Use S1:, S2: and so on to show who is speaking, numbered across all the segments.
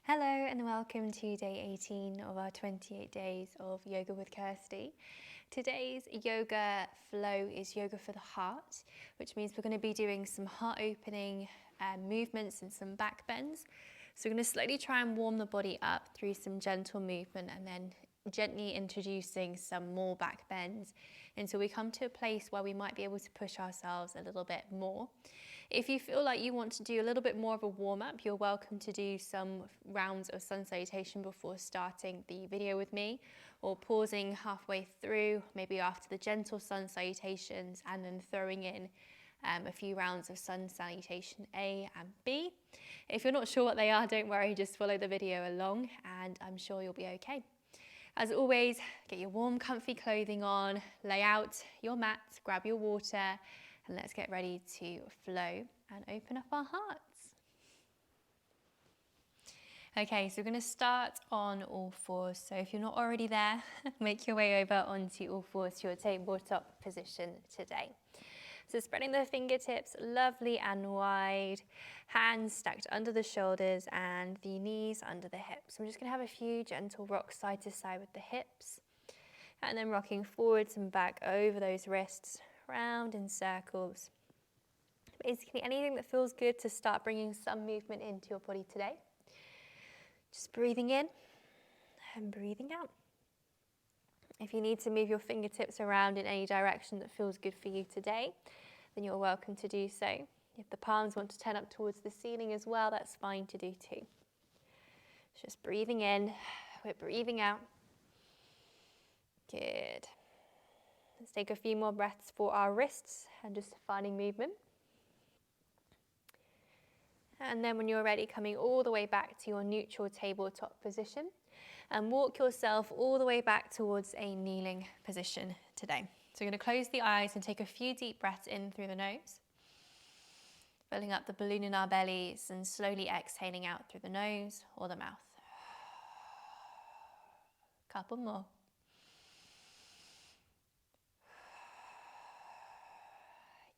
S1: Hello and welcome to day 18 of our 28 days of Yoga with Kirstie. Today's yoga flow is yoga for the heart, which means we're going to be doing some heart opening movements and some back bends. So we're going to slowly try and warm the body up through some gentle movement and then gently introducing some more back bends until we come to a place where we might be able to push ourselves a little bit more. If you feel like you want to do a little bit more of a warm-up, you're welcome to do some rounds of sun salutation before starting the video with me, or pausing halfway through, maybe after the gentle sun salutations, and then throwing in a few rounds of sun salutation A and B. If you're not sure what they are, don't worry, just follow the video along and I'm sure you'll be okay. As always, get your warm, comfy clothing on, lay out your mat, grab your water, and let's get ready to flow and open up our hearts. Okay, so we're going to start on all fours. So if you're not already there, make your way over onto all fours to your tabletop position today. So spreading the fingertips lovely and wide, hands stacked under the shoulders and the knees under the hips. I'm just going to have a few gentle rocks side to side with the hips, and then rocking forwards and back over those wrists, round in circles. Basically anything that feels good to start bringing some movement into your body today. Just breathing in and breathing out. If you need to move your fingertips around in any direction that feels good for you today, then you're welcome to do so. If the palms want to turn up towards the ceiling as well, that's fine to do too. Just breathing in, we're breathing out. Good. Let's take a few more breaths for our wrists and just finding movement. And then when you're ready, coming all the way back to your neutral tabletop position and walk yourself all the way back towards a kneeling position today. So you're going to close the eyes and take a few deep breaths in through the nose, filling up the balloon in our bellies and slowly exhaling out through the nose or the mouth. Couple more.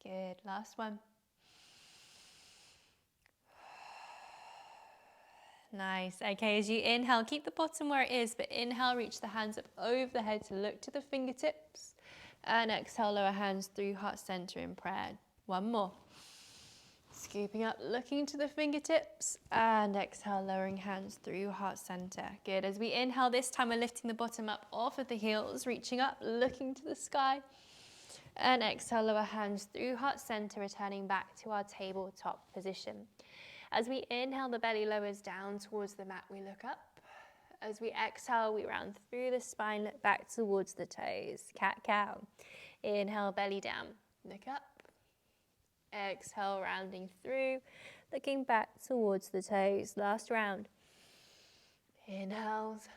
S1: Good, last one. Nice. Okay, as you inhale, keep the bottom where it is, but inhale, reach the hands up over the head to look to the fingertips. And exhale, lower hands through heart center in prayer. One more. Scooping up, looking to the fingertips. And exhale, lowering hands through heart center. Good. As we inhale, this time we're lifting the bottom up off of the heels, reaching up, looking to the sky. And exhale, lower hands through heart center, returning back to our tabletop position. As we inhale, the belly lowers down towards the mat, we look up. As we exhale, we round through the spine, look back towards the toes. Cat-cow. Inhale, belly down, look up. Exhale, rounding through, looking back towards the toes. Last round. Inhales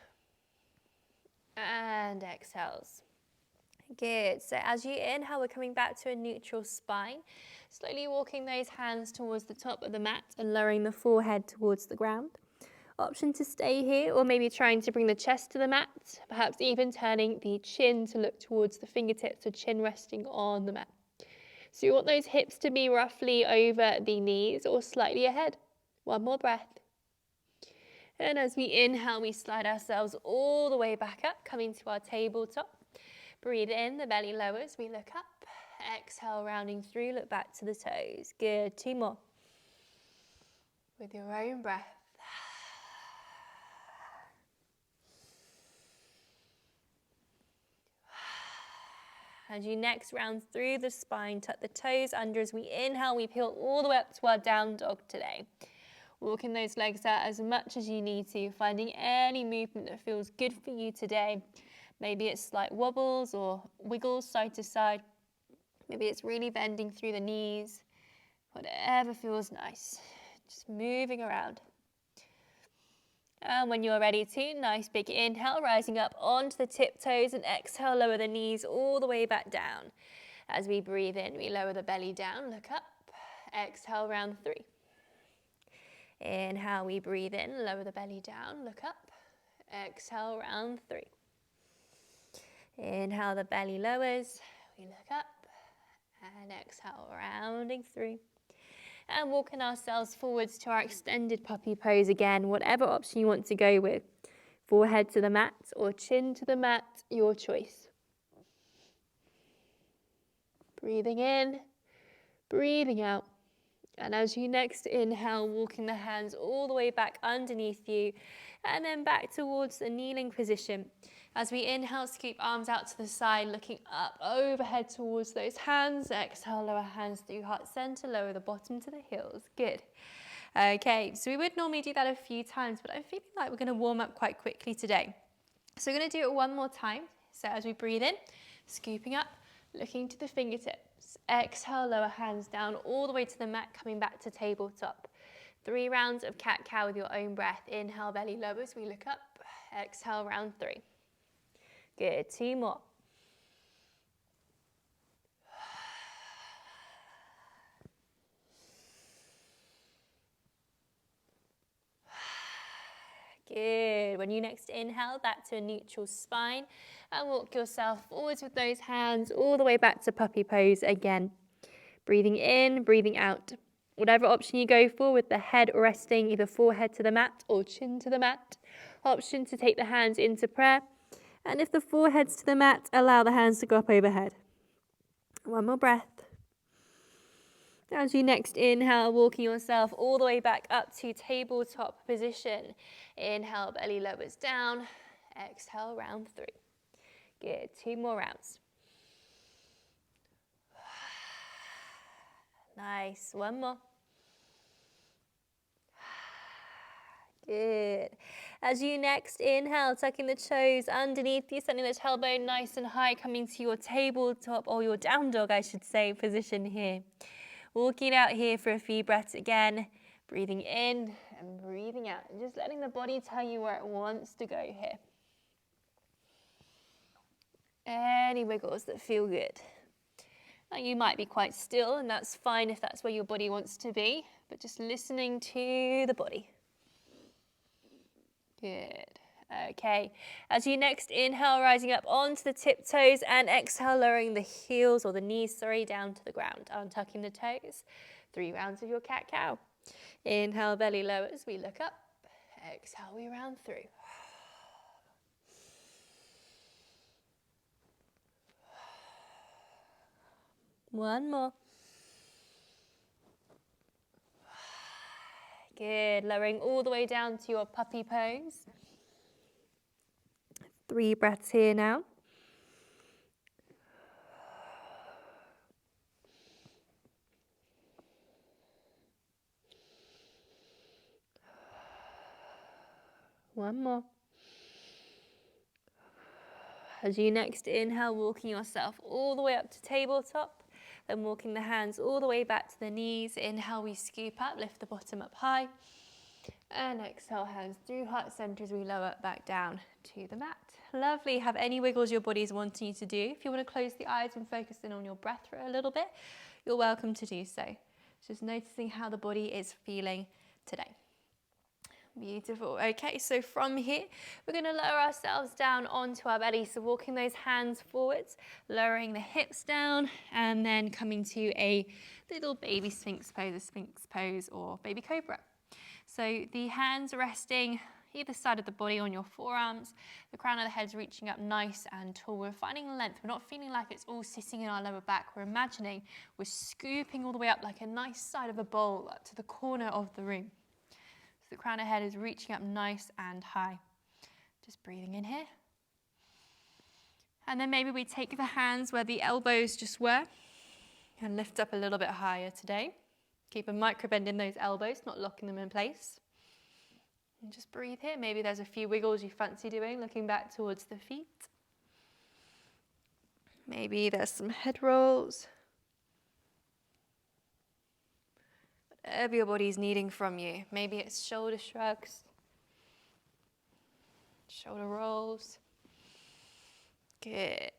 S1: and exhales. Good. So as you inhale, we're coming back to a neutral spine. Slowly walking those hands towards the top of the mat and lowering the forehead towards the ground. Option to stay here, or maybe trying to bring the chest to the mat, perhaps even turning the chin to look towards the fingertips, or chin resting on the mat. So you want those hips to be roughly over the knees or slightly ahead. One more breath. And as we inhale, we slide ourselves all the way back up, coming to our tabletop. Breathe in, the belly lowers, we look up. Exhale, rounding through, look back to the toes. Good, two more. With your own breath. As you next round through the spine, tuck the toes under. As we inhale, we peel all the way up to our down dog today. Walking those legs out as much as you need to, finding any movement that feels good for you today. Maybe it's slight wobbles or wiggles side to side. Maybe it's really bending through the knees. Whatever feels nice. Just moving around. And when you're ready to, nice big inhale, rising up onto the tiptoes, and exhale, lower the knees all the way back down. As we breathe in, we lower the belly down, look up. Exhale, round three. Inhale, we breathe in, lower the belly down, look up. Exhale, round three. Inhale, the belly lowers, we look up. And exhale, rounding through. And walking ourselves forwards to our extended puppy pose again, whatever option you want to go with. Forehead to the mat or chin to the mat, your choice. Breathing in, breathing out. And as you next inhale, walking the hands all the way back underneath you and then back towards the kneeling position. As we inhale, scoop arms out to the side, looking up overhead towards those hands. Exhale, lower hands through heart center, lower the bottom to the heels. Good. Okay, so we would normally do that a few times, but I'm feeling like we're going to warm up quite quickly today. So we're going to do it one more time. So as we breathe in, scooping up, looking to the fingertips. Exhale, lower hands down all the way to the mat, coming back to tabletop. 3 rounds of cat-cow with your own breath. Inhale, belly lowers, we look up. Exhale, round 3. Good, 2 more. Good. When you next inhale, back to a neutral spine and walk yourself forwards with those hands all the way back to puppy pose again. Breathing in, breathing out. Whatever option you go for, with the head resting either forehead to the mat or chin to the mat. Option to take the hands into prayer. And if the forehead's to the mat, allow the hands to go up overhead. 1 more breath. As you next inhale, walking yourself all the way back up to tabletop position. Inhale, belly lowers down. Exhale, round 3. Good, 2 more rounds. Nice, 1 more. Good. As you next inhale, tucking the toes underneath you, sending the tailbone nice and high, coming to your tabletop, or your down dog, I should say, position here. Walking out here for a few breaths again, breathing in and breathing out, and just letting the body tell you where it wants to go here. Any wiggles that feel good. Now you might be quite still, and that's fine if that's where your body wants to be, but just listening to the body. Good. Okay. As you next inhale, rising up onto the tiptoes, and exhale, lowering the heels or the knees, down to the ground. Untucking the toes. 3 rounds of your cat-cow. Inhale, belly lowers, we look up. Exhale, we round through. One more. Good. Lowering all the way down to your puppy pose. 3 breaths here now. One more. As you next inhale, walking yourself all the way up to tabletop, then walking the hands all the way back to the knees. Inhale, we scoop up, lift the bottom up high. And exhale, hands through heart center as we lower back down to the mat. Lovely. Have any wiggles your body is wanting you to do. If you want to close the eyes and focus in on your breath for a little bit, you're welcome to do so. Just noticing how the body is feeling today. Beautiful. Okay, so from here, we're going to lower ourselves down onto our belly. So walking those hands forwards, lowering the hips down, and then coming to a little baby sphinx pose, or baby cobra. So the hands resting either side of the body on your forearms, the crown of the head's reaching up nice and tall. We're finding length. We're not feeling like it's all sitting in our lower back. We're imagining we're scooping all the way up like a nice side of a bowl up to the corner of the room. The crown of the head is reaching up nice and high. Just breathing in here. And then maybe we take the hands where the elbows just were and lift up a little bit higher today. Keep a micro bend in those elbows, not locking them in place. And just breathe here. Maybe there's a few wiggles you fancy doing, looking back towards the feet. Maybe there's some head rolls. Whatever your body's needing from you. Maybe it's shoulder shrugs, shoulder rolls. Good.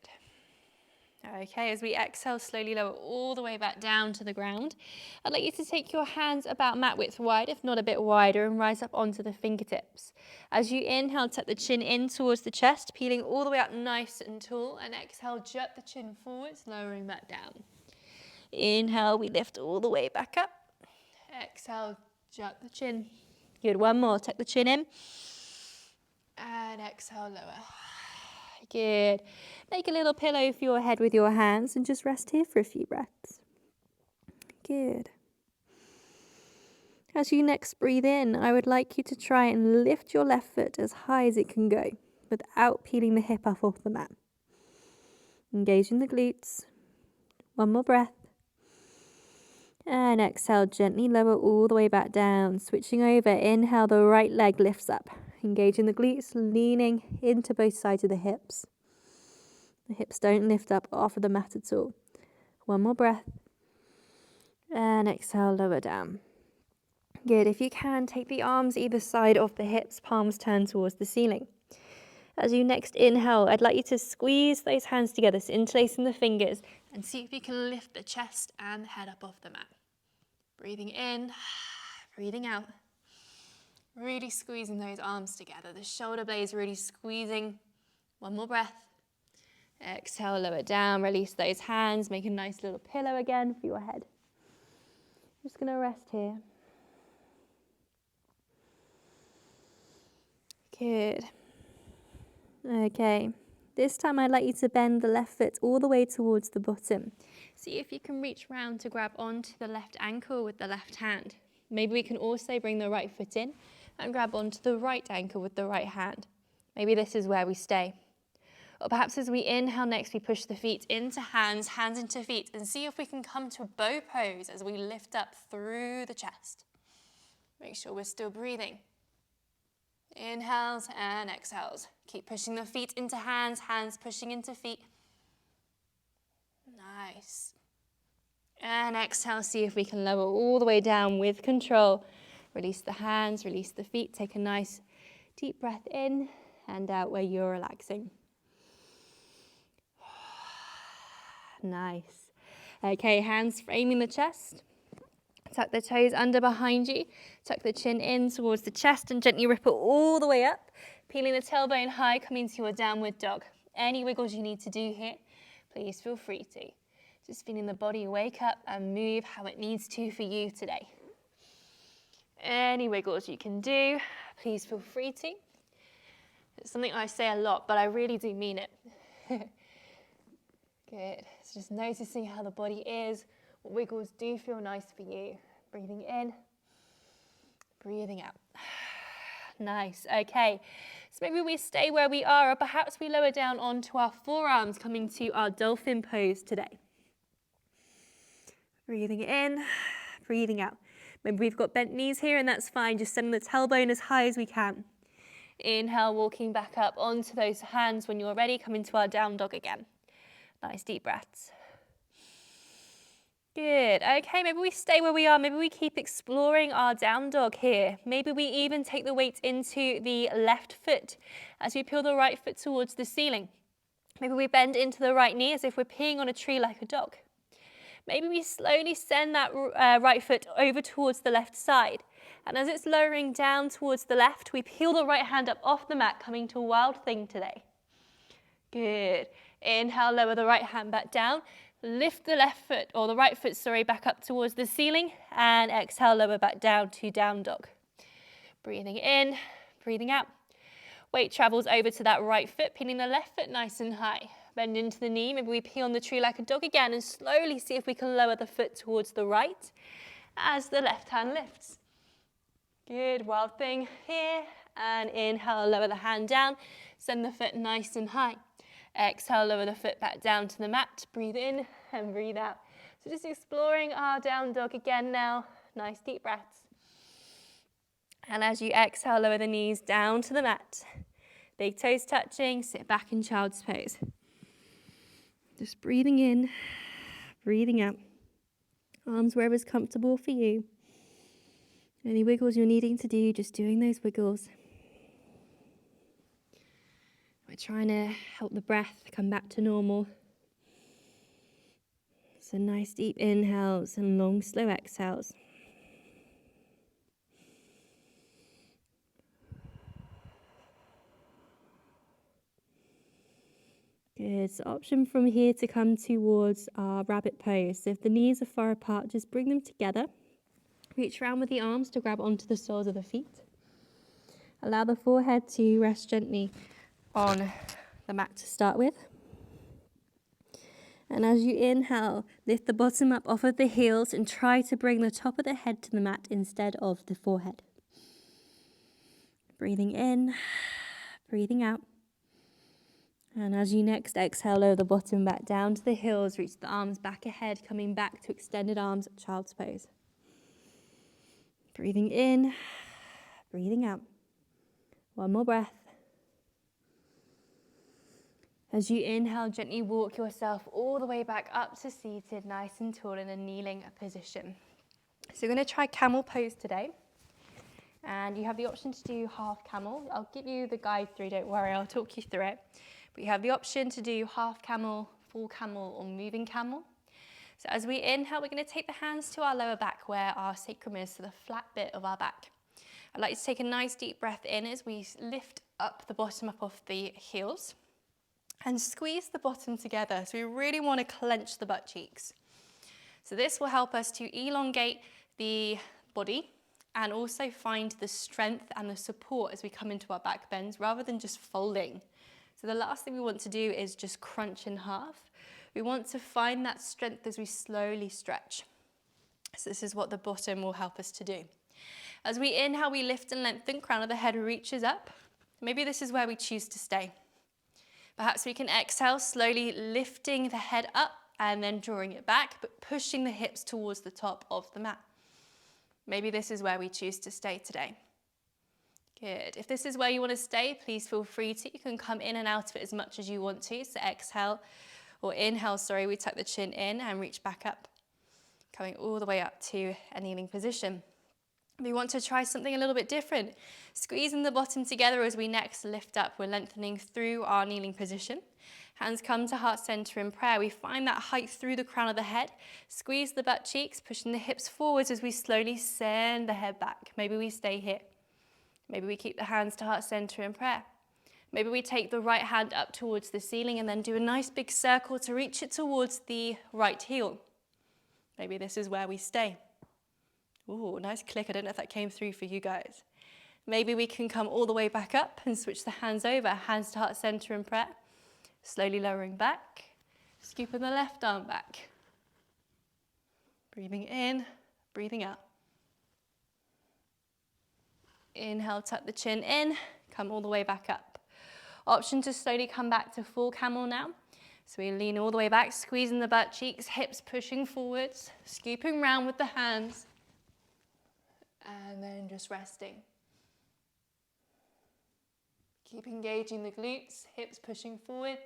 S1: Okay, as we exhale, slowly lower all the way back down to the ground. I'd like you to take your hands about mat width wide, if not a bit wider, and rise up onto the fingertips. As you inhale, tuck the chin in towards the chest, peeling all the way up nice and tall, and exhale, jerk the chin forwards, lowering back down. Inhale, we lift all the way back up. Exhale, jut the chin. Good, one more, tuck the chin in. And exhale, lower. Good. Make a little pillow for your head with your hands and just rest here for a few breaths. Good. As you next breathe in, I would like you to try and lift your left foot as high as it can go without peeling the hip up off the mat. Engaging the glutes. One more breath. And exhale, gently lower all the way back down. Switching over, inhale, the right leg lifts up. Engaging the glutes, leaning into both sides of the hips. The hips don't lift up off of the mat at all. One more breath. And exhale, lower down. Good. If you can, take the arms either side of the hips, palms turned towards the ceiling. As you next inhale, I'd like you to squeeze those hands together, so interlacing the fingers, and see if you can lift the chest and the head up off the mat. Breathing in, breathing out. Really squeezing those arms together. The shoulder blades really squeezing. One more breath. Exhale, lower down, release those hands. Make a nice little pillow again for your head. Just going to rest here. Good. Okay. This time I'd like you to bend the left foot all the way towards the bottom. See if you can reach round to grab onto the left ankle with the left hand. Maybe we can also bring the right foot in and grab onto the right ankle with the right hand. Maybe this is where we stay. Or perhaps as we inhale next, we push the feet into hands, hands into feet, and see if we can come to a bow pose as we lift up through the chest. Make sure we're still breathing. Inhales and exhales. Keep pushing the feet into hands, hands pushing into feet. Nice. And exhale, see if we can lower all the way down with control. Release the hands, release the feet. Take a nice deep breath in and out where you're relaxing. Nice. Okay, hands framing the chest. Tuck the toes under behind you. Tuck the chin in towards the chest and gently ripple all the way up. Peeling the tailbone high, coming to your downward dog. Any wiggles you need to do here, please feel free to. Just feeling the body wake up and move how it needs to for you today. Any wiggles you can do, please feel free to. It's something I say a lot, but I really do mean it. Good. So just noticing how the body is. What wiggles do feel nice for you. Breathing in, breathing out. Nice. Okay. So maybe we stay where we are, or perhaps we lower down onto our forearms, coming to our dolphin pose today. Breathing in, breathing out. Maybe we've got bent knees here, and that's fine. Just sending the tailbone as high as we can. Inhale, walking back up onto those hands. When you're ready, come into our down dog again. Nice deep breaths. Good. Okay, maybe we stay where we are. Maybe we keep exploring our down dog here. Maybe we even take the weight into the left foot as we peel the right foot towards the ceiling. Maybe we bend into the right knee as if we're peeing on a tree like a dog. Maybe we slowly send that right foot over towards the left side. And as it's lowering down towards the left, we peel the right hand up off the mat, coming to a wild thing today. Good. Inhale, lower the right hand back down. Lift the left foot, or the right foot, sorry, back up towards the ceiling. And exhale, lower back down to down dog. Breathing in, breathing out. Weight travels over to that right foot, peeling the left foot nice and high. Bend into the knee. Maybe we peel on the tree like a dog again and slowly see if we can lower the foot towards the right as the left hand lifts. Good, wild thing here. And inhale, lower the hand down. Send the foot nice and high. Exhale, lower the foot back down to the mat. Breathe in and breathe out. So just exploring our down dog again now. Nice deep breaths. And as you exhale, lower the knees down to the mat. Big toes touching, sit back in child's pose. Just breathing in, breathing out. Arms wherever's comfortable for you. Any wiggles you're needing to do, just doing those wiggles. We're trying to help the breath come back to normal. So nice deep inhales and long slow exhales. Good. So option from here to come towards our rabbit pose. So if the knees are far apart, just bring them together. Reach around with the arms to grab onto the soles of the feet. Allow the forehead to rest gently on the mat to start with. And as you inhale, lift the bottom up off of the heels and try to bring the top of the head to the mat instead of the forehead. Breathing in, breathing out. And as you next exhale, lower the bottom back down to the heels, reach the arms back ahead, coming back to extended arms, child's pose. Breathing in, breathing out. One more breath. As you inhale, gently walk yourself all the way back up to seated, nice and tall in a kneeling position. So you're going to try camel pose today. And you have the option to do half camel. I'll give you the guide through, don't worry, I'll talk you through it. But you have the option to do half camel, full camel, or moving camel. So as we inhale, we're going to take the hands to our lower back where our sacrum is, so the flat bit of our back. I'd like you to take a nice deep breath in as we lift up the bottom up off the heels and squeeze the bottom together. So we really want to clench the butt cheeks. So this will help us to elongate the body and also find the strength and the support as we come into our back bends rather than just folding. So the last thing we want to do is just crunch in half. We want to find that strength as we slowly stretch. So this is what the bottom will help us to do. As we inhale, we lift and lengthen, crown of the head reaches up. Maybe this is where we choose to stay. Perhaps we can exhale, slowly lifting the head up and then drawing it back, but pushing the hips towards the top of the mat. Maybe this is where we choose to stay today. Good. If this is where you want to stay, please feel free to. You can come in and out of it as much as you want to. So exhale, or inhale, sorry, we tuck the chin in and reach back up, coming all the way up to a kneeling position. We want to try something a little bit different. Squeezing the bottom together as we next lift up. We're lengthening through our kneeling position. Hands come to heart center in prayer. We find that height through the crown of the head. Squeeze the butt cheeks, pushing the hips forwards as we slowly send the head back. Maybe we stay here. Maybe we keep the hands to heart center in prayer. Maybe we take the right hand up towards the ceiling and then do a nice big circle to reach it towards the right heel. Maybe this is where we stay. Ooh, nice click. I don't know if that came through for you guys. Maybe we can come all the way back up and switch the hands over, hands to heart center in prayer. Slowly lowering back, scooping the left arm back. Breathing in, breathing out. Inhale, tuck the chin in, come all the way back up. Option to slowly come back to full camel now. So we lean all the way back, squeezing the butt cheeks, hips pushing forwards, scooping round with the hands. And then just resting. Keep engaging the glutes, hips pushing forwards.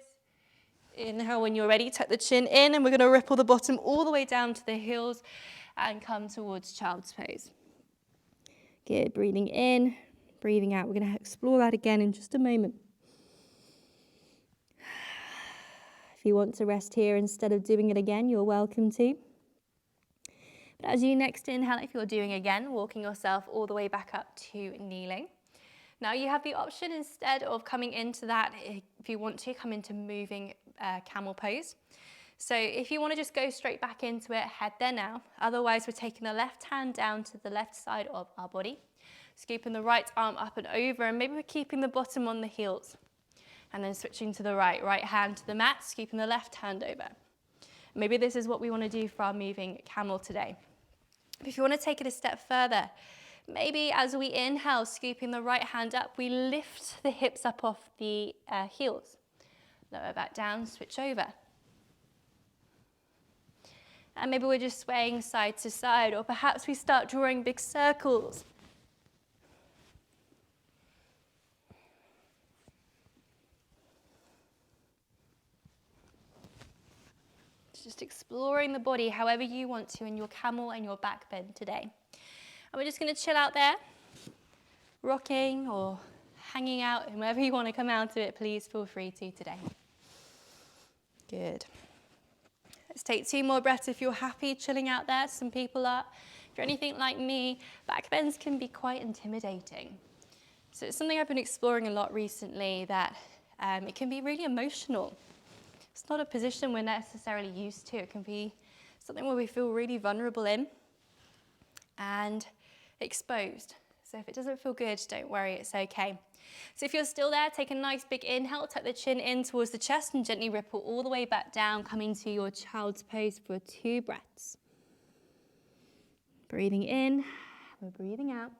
S1: Inhale when you're ready, tuck the chin in, and we're going to ripple the bottom all the way down to the heels and come towards child's pose. Good, breathing in, breathing out. We're going to explore that again in just a moment. If you want to rest here instead of doing it again, you're welcome to. But as you next inhale, if you're doing again, walking yourself all the way back up to kneeling. Now you have the option instead of coming into that, if you want to, come into moving camel pose. So if you want to just go straight back into it, head there now. Otherwise, we're taking the left hand down to the left side of our body, scooping the right arm up and over, and maybe we're keeping the bottom on the heels. And then switching to the right hand to the mat, scooping the left hand over. Maybe this is what we want to do for our moving camel today. If you want to take it a step further, maybe as we inhale, scooping the right hand up, we lift the hips up off the heels. Lower back down, switch over. And maybe we're just swaying side to side, or perhaps we start drawing big circles. Just exploring the body however you want to in your camel and your back bend today. And we're just going to chill out there, rocking or hanging out, and wherever you want to come out of it, please feel free to today. Good. Let's take 2 more breaths if you're happy chilling out there. Some people are. If you're anything like me, back bends can be quite intimidating. So it's something I've been exploring a lot recently, that it can be really emotional. It's not a position we're necessarily used to. It can be something where we feel really vulnerable in. and exposed. So if it doesn't feel good, don't worry, it's okay. So if you're still there, take a nice big inhale, tuck the chin in towards the chest and gently ripple all the way back down, coming to your child's pose for 2 breaths. Breathing in, we're breathing out.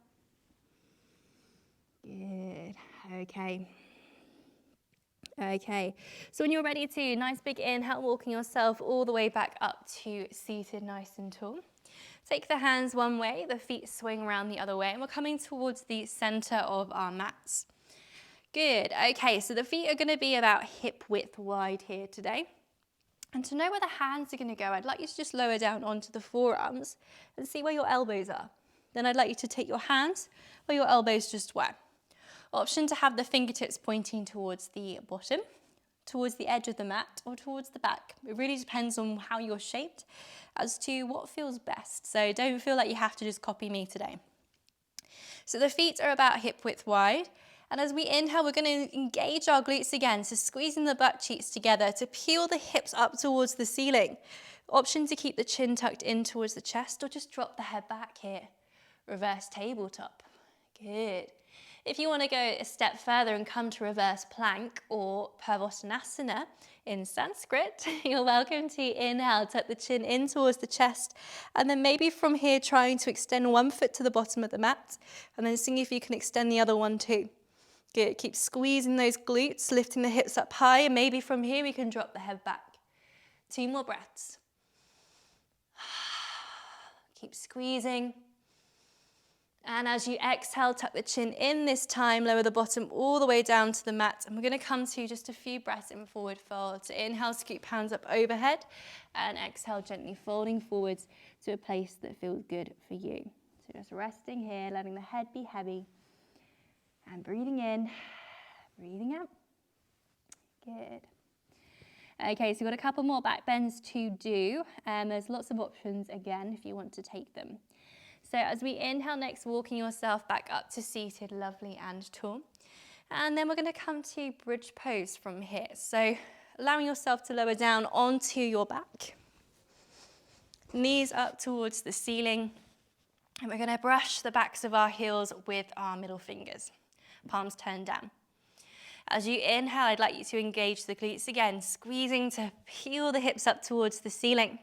S1: Good, okay. Okay, so when you're ready to, nice big inhale, walking yourself all the way back up to seated nice and tall. Take the hands one way, the feet swing around the other way, and we're coming towards the center of our mats. Good, okay, so the feet are going to be about hip width wide here today. And to know where the hands are going to go, I'd like you to just lower down onto the forearms and see where your elbows are. Then I'd like you to take your hands where your elbows just were. Option to have the fingertips pointing towards the bottom, towards the edge of the mat, or towards the back. It really depends on how you're shaped as to what feels best. So don't feel like you have to just copy me today. So the feet are about hip width wide. And as we inhale, we're going to engage our glutes again. So squeezing the butt cheeks together to peel the hips up towards the ceiling. Option to keep the chin tucked in towards the chest or just drop the head back here. Reverse tabletop. Good. If you want to go a step further and come to reverse plank or Purvottanasana in Sanskrit, you're welcome to inhale, tuck the chin in towards the chest, and then maybe from here trying to extend one foot to the bottom of the mat, and then seeing if you can extend the other one too. Good, keep squeezing those glutes, lifting the hips up high, and maybe from here we can drop the head back. 2 more breaths. Keep squeezing. And as you exhale, tuck the chin in this time, lower the bottom all the way down to the mat. And we're going to come to just a few breaths in forward fold. So inhale, scoop hands up overhead, and exhale, gently folding forwards to a place that feels good for you. So just resting here, letting the head be heavy, and breathing in, breathing out. Good. Okay, so we've got a couple more back bends to do, and there's lots of options again if you want to take them. So as we inhale next, walking yourself back up to seated, lovely and tall. And then we're going to come to bridge pose from here. So allowing yourself to lower down onto your back. Knees up towards the ceiling. And we're going to brush the backs of our heels with our middle fingers. Palms turned down. As you inhale, I'd like you to engage the glutes again, squeezing to peel the hips up towards the ceiling.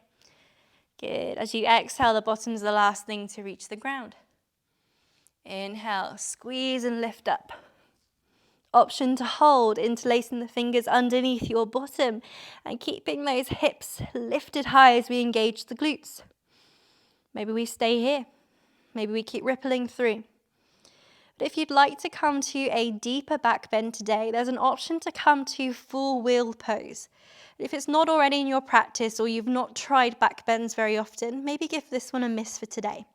S1: Good. As you exhale, the bottom's the last thing to reach the ground. Inhale, squeeze and lift up. Option to hold, interlacing the fingers underneath your bottom and keeping those hips lifted high as we engage the glutes. Maybe we stay here. Maybe we keep rippling through. But if you'd like to come to a deeper back bend today, there's an option to come to full wheel pose. If it's not already in your practice or you've not tried back bends very often, maybe give this one a miss for today.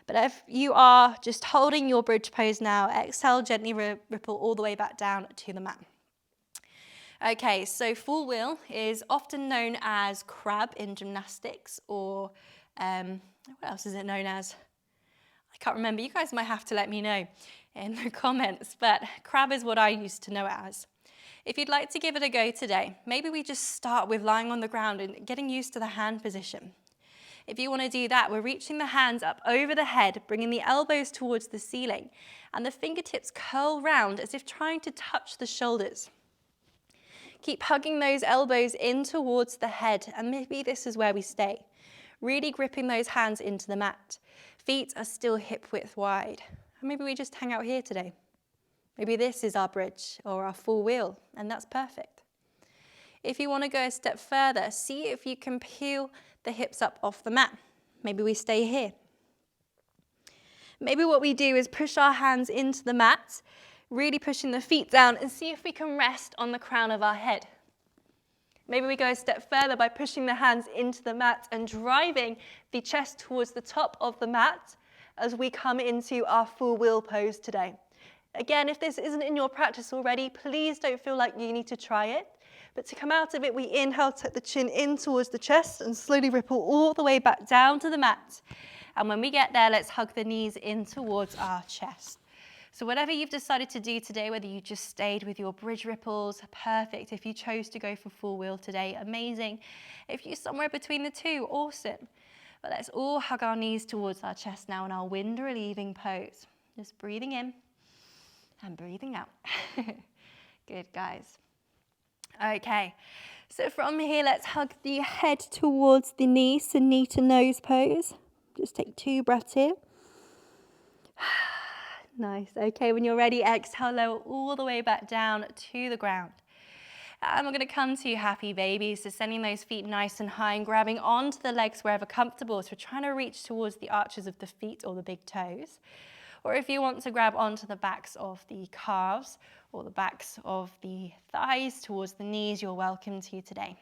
S1: But if you are just holding your bridge pose now, exhale, gently ripple all the way back down to the mat. Okay, so full wheel is often known as crab in gymnastics, or what else is it known as? I can't remember. You guys might have to let me know in the comments, but crab is what I used to know it as. If you'd like to give it a go today, maybe we just start with lying on the ground and getting used to the hand position. If you want to do that, we're reaching the hands up over the head, bringing the elbows towards the ceiling, and the fingertips curl round as if trying to touch the shoulders. Keep hugging those elbows in towards the head, and maybe this is where we stay. Really gripping those hands into the mat. Feet are still hip width wide. And maybe we just hang out here today. Maybe this is our bridge or our full wheel, and that's perfect. If you want to go a step further, see if you can peel the hips up off the mat. Maybe we stay here. Maybe what we do is push our hands into the mat, really pushing the feet down, and see if we can rest on the crown of our head. Maybe we go a step further by pushing the hands into the mat and driving the chest towards the top of the mat as we come into our full wheel pose today. Again, if this isn't in your practice already, please don't feel like you need to try it. But to come out of it, we inhale, tuck the chin in towards the chest and slowly ripple all the way back down to the mat. And when we get there, let's hug the knees in towards our chest. So whatever you've decided to do today, whether you just stayed with your bridge ripples, perfect. If you chose to go for full wheel today, amazing. If you're somewhere between the two, awesome. But let's all hug our knees towards our chest now in our wind relieving pose. Just breathing in and breathing out. Good, guys. Okay, so from here, let's hug the head towards the knees, so knee to nose pose. Just take 2 breaths here. Nice. Okay, when you're ready, exhale, lower all the way back down to the ground. And we're going to come to happy babies, so sending those feet nice and high and grabbing onto the legs wherever comfortable. So we're trying to reach towards the arches of the feet or the big toes. Or if you want to grab onto the backs of the calves or the backs of the thighs towards the knees, you're welcome to today.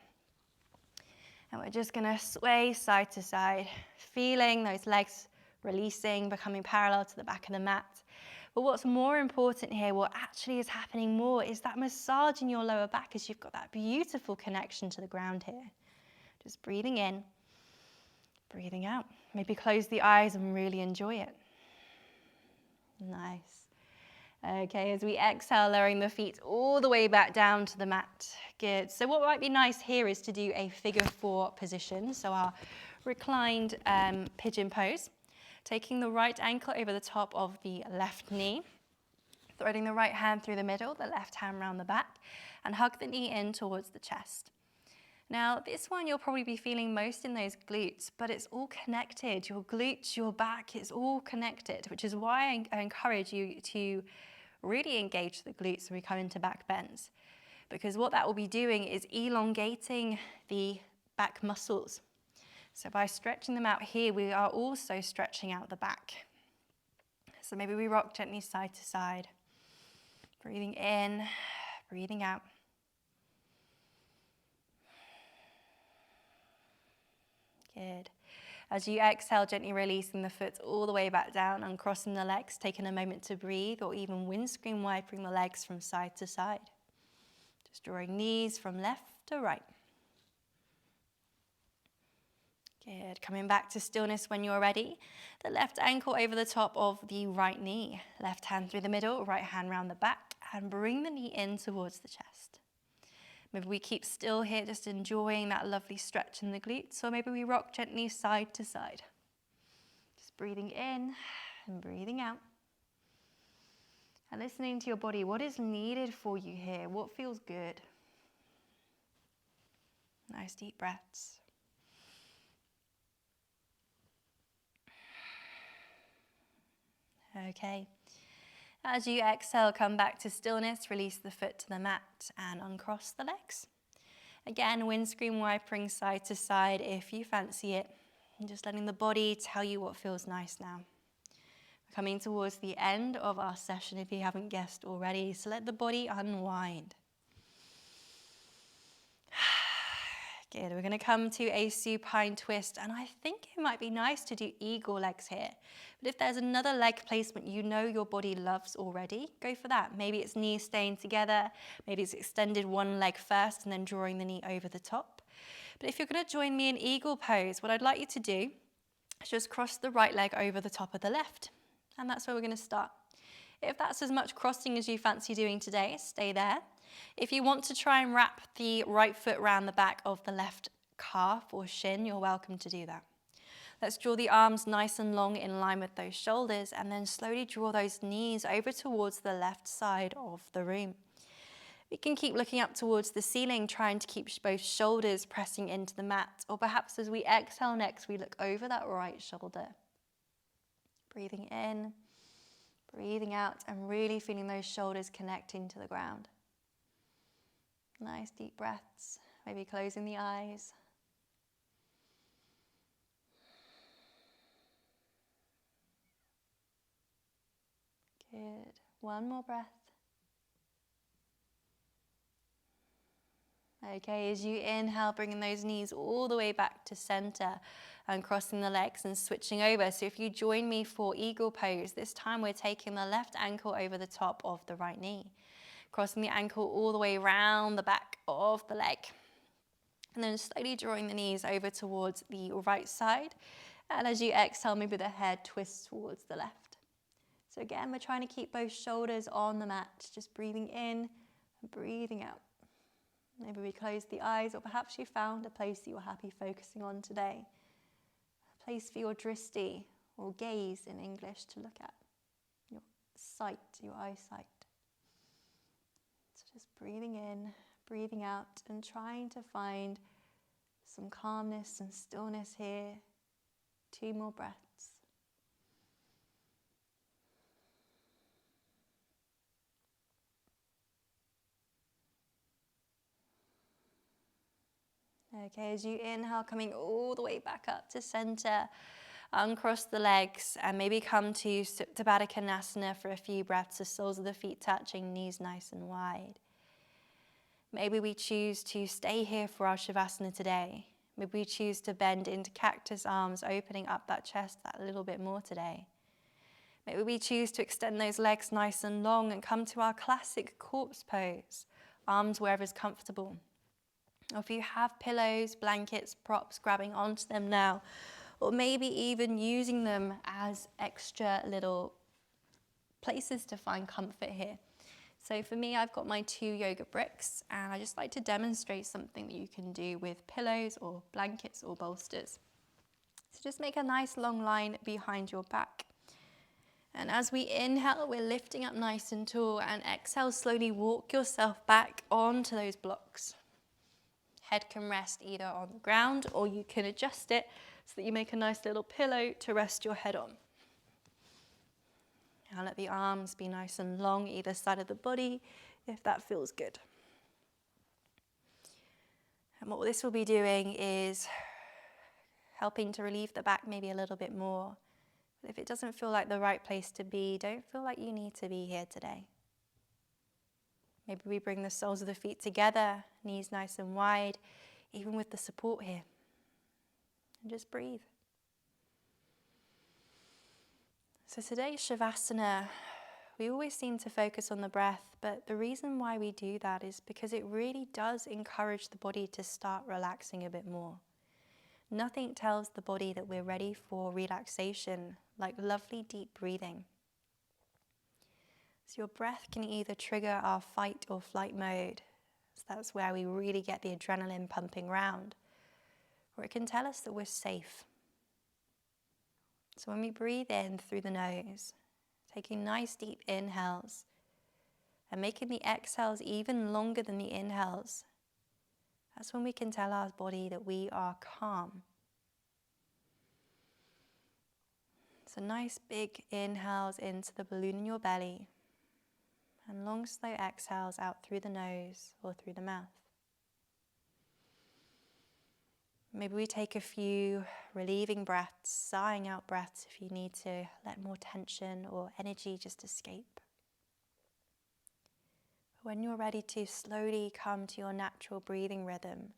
S1: And we're just going to sway side to side, feeling those legs releasing, becoming parallel to the back of the mat. But what's more important here, what actually is happening more, is that massage in your lower back as you've got that beautiful connection to the ground here. Just breathing in, breathing out. Maybe close the eyes and really enjoy it. Nice. Okay, as we exhale, lowering the feet all the way back down to the mat. Good. So what might be nice here is to do a figure 4 position. So our reclined pigeon pose. Taking the right ankle over the top of the left knee, threading the right hand through the middle, the left hand round the back, and hug the knee in towards the chest. Now, this one you'll probably be feeling most in those glutes, but it's all connected. Your glutes, your back, it's all connected, which is why I encourage you to really engage the glutes when we come into back bends, because what that will be doing is elongating the back muscles. So by stretching them out here, we are also stretching out the back. So maybe we rock gently side to side. Breathing in, breathing out. Good. As you exhale, gently releasing the foot all the way back down, uncrossing the legs, taking a moment to breathe, or even windscreen wiping the legs from side to side. Just drawing knees from left to right. Good. Coming back to stillness when you're ready. The left ankle over the top of the right knee. Left hand through the middle, right hand round the back, and bring the knee in towards the chest. Maybe we keep still here, just enjoying that lovely stretch in the glutes, or maybe we rock gently side to side. Just breathing in and breathing out. And listening to your body, what is needed for you here? What feels good? Nice deep breaths. Okay. As you exhale, come back to stillness, release the foot to the mat and uncross the legs. Again, windscreen wiping side to side if you fancy it. And just letting the body tell you what feels nice now. We're coming towards the end of our session if you haven't guessed already, so let the body unwind. Good, we're going to come to a supine twist, and I think it might be nice to do eagle legs here. But if there's another leg placement you know your body loves already, go for that. Maybe it's knees staying together, maybe it's extended one leg first and then drawing the knee over the top. But if you're going to join me in eagle pose, what I'd like you to do is just cross the right leg over the top of the left. And that's where we're going to start. If that's as much crossing as you fancy doing today, stay there. If you want to try and wrap the right foot around the back of the left calf or shin, you're welcome to do that. Let's draw the arms nice and long in line with those shoulders, and then slowly draw those knees over towards the left side of the room. We can keep looking up towards the ceiling, trying to keep both shoulders pressing into the mat, or perhaps as we exhale next, we look over that right shoulder. Breathing in, breathing out, and really feeling those shoulders connecting to the ground. Nice deep breaths, maybe closing the eyes. Good. One more breath. Okay, as you inhale, bringing those knees all the way back to center and crossing the legs and switching over. So if you join me for eagle pose, this time we're taking the left ankle over the top of the right knee, crossing the ankle all the way around the back of the leg. And then slowly drawing the knees over towards the right side. And as you exhale, maybe the head twists towards the left. So again, we're trying to keep both shoulders on the mat, just breathing in and breathing out. Maybe we close the eyes, or perhaps you found a place that you're happy focusing on today. A place for your dristi, or gaze in English, to look at. Your sight, your eyesight. So just breathing in, breathing out, and trying to find some calmness and stillness here. 2 more breaths. Okay, as you inhale, coming all the way back up to center, uncross the legs and maybe come to Supta Baddha Konasana for a few breaths, the soles of the feet touching, knees nice and wide. Maybe we choose to stay here for our Shavasana today. Maybe we choose to bend into cactus arms, opening up that chest that little bit more today. Maybe we choose to extend those legs nice and long and come to our classic corpse pose, arms wherever's comfortable. Or if you have pillows, blankets, props, grabbing onto them now, or maybe even using them as extra little places to find comfort here. So for me, I've got my 2 yoga bricks, and I just like to demonstrate something that you can do with pillows or blankets or bolsters. So just make a nice long line behind your back. And as we inhale, we're lifting up nice and tall, and exhale, slowly walk yourself back onto those blocks. Head can rest either on the ground, or you can adjust it so that you make a nice little pillow to rest your head on. Now let the arms be nice and long either side of the body, if that feels good. And what this will be doing is helping to relieve the back maybe a little bit more. But if it doesn't feel like the right place to be, don't feel like you need to be here today. Maybe we bring the soles of the feet together, knees nice and wide, even with the support here. And just breathe. So today's Shavasana, we always seem to focus on the breath, but the reason why we do that is because it really does encourage the body to start relaxing a bit more. Nothing tells the body that we're ready for relaxation like lovely deep breathing. So your breath can either trigger our fight or flight mode, so that's where we really get the adrenaline pumping round, or it can tell us that we're safe. So when we breathe in through the nose, taking nice deep inhales and making the exhales even longer than the inhales, that's when we can tell our body that we are calm. So nice big inhales into the balloon in your belly, and long slow exhales out through the nose or through the mouth. Maybe we take a few relieving breaths, sighing out breaths if you need to let more tension or energy just escape. When you're ready to slowly come to your natural breathing rhythm,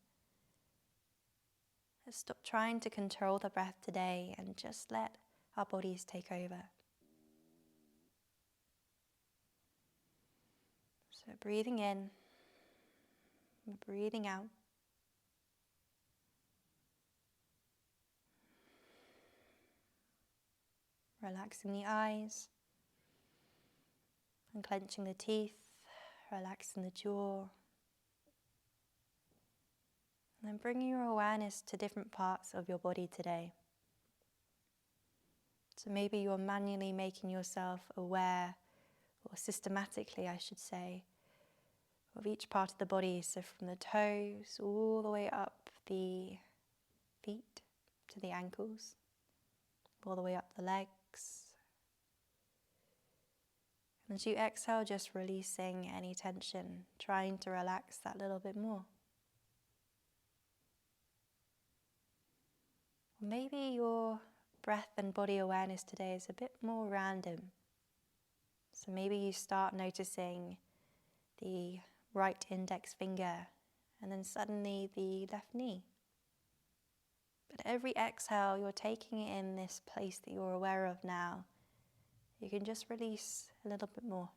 S1: let's stop trying to control the breath today and just let our bodies take over. So breathing in, breathing out. Relaxing the eyes, unclenching the teeth, relaxing the jaw. And then bringing your awareness to different parts of your body today. So maybe you're manually making yourself aware, or systematically I should say, of each part of the body. So from the toes all the way up the feet to the ankles, all the way up the legs. And as you exhale, just releasing any tension, trying to relax that little bit more. Maybe your breath and body awareness today is a bit more random. So maybe you start noticing the right index finger and then suddenly the left knee. But every exhale, you're taking it in this place that you're aware of now. You can just release a little bit more.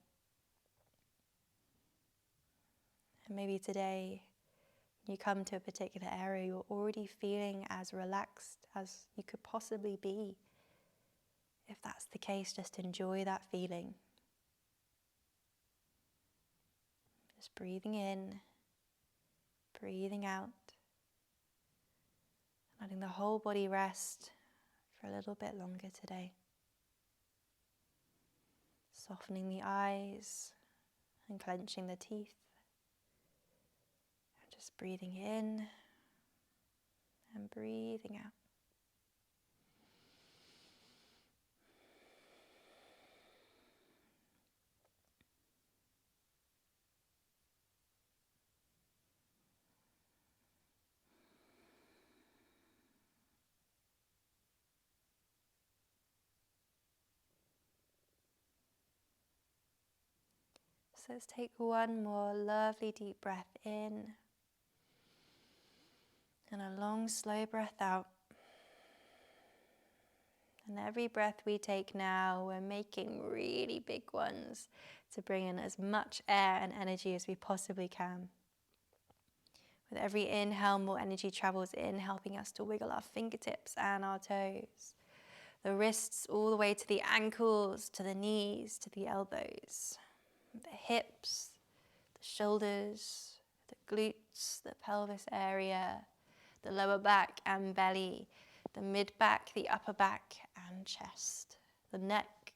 S1: And maybe today, when you come to a particular area, you're already feeling as relaxed as you could possibly be. If that's the case, just enjoy that feeling. Just breathing in, breathing out, letting the whole body rest, for a little bit longer today. Softening the eyes and clenching the teeth. And just breathing in and breathing out. So let's take one more lovely deep breath in and a long slow breath out. And every breath we take now, we're making really big ones to bring in as much air and energy as we possibly can. With every inhale, more energy travels in, helping us to wiggle our fingertips and our toes. The wrists all the way to the ankles, to the knees, to the elbows. The hips, the shoulders, the glutes, the pelvis area, the lower back and belly, the mid-back, the upper back and chest, the neck,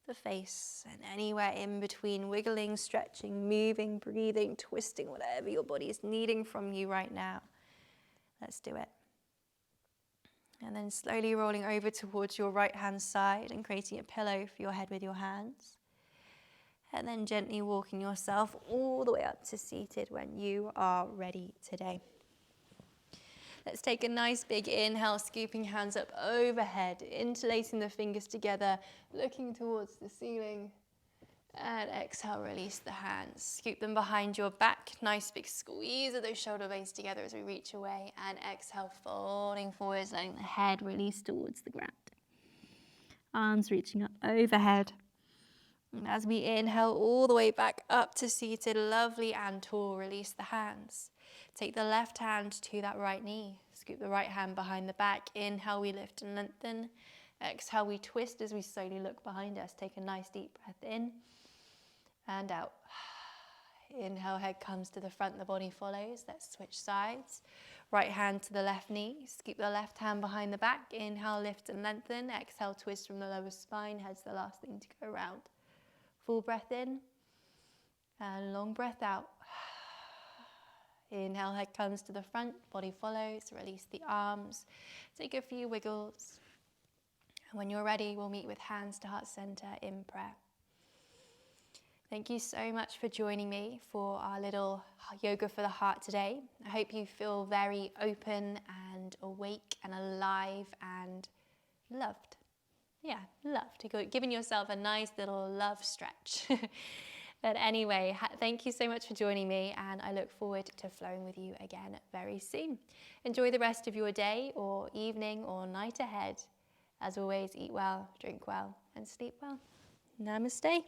S1: the face, and anywhere in between, wiggling, stretching, moving, breathing, twisting, whatever your body is needing from you right now. Let's do it. And then slowly rolling over towards your right-hand side and creating a pillow for your head with your hands. And then gently walking yourself all the way up to seated when you are ready today. Let's take a nice big inhale, scooping hands up overhead, interlacing the fingers together, looking towards the ceiling. And exhale, release the hands. Scoop them behind your back. Nice big squeeze of those shoulder blades together as we reach away. And exhale, folding forwards, letting the head release towards the ground. Arms reaching up overhead. And as we inhale all the way back up to seated, lovely and tall, release the hands. Take the left hand to that right knee. Scoop the right hand behind the back. Inhale, we lift and lengthen. Exhale, we twist as we slowly look behind us. Take a nice deep breath in and out. Inhale, head comes to the front, the body follows. Let's switch sides. Right hand to the left knee. Scoop the left hand behind the back. Inhale, lift and lengthen. Exhale, twist from the lower spine. Head's the last thing to go around. Full breath in and long breath out. Inhale, head comes to the front, body follows. Release the arms. Take a few wiggles. And when you're ready, we'll meet with hands to heart center in prayer. Thank you so much for joining me for our little yoga for the heart today. I hope you feel very open and awake and alive and loved. Yeah, loved. Giving yourself a nice little love stretch. But anyway, thank you so much for joining me, and I look forward to flowing with you again very soon. Enjoy the rest of your day or evening or night ahead. As always, eat well, drink well, and sleep well. Namaste.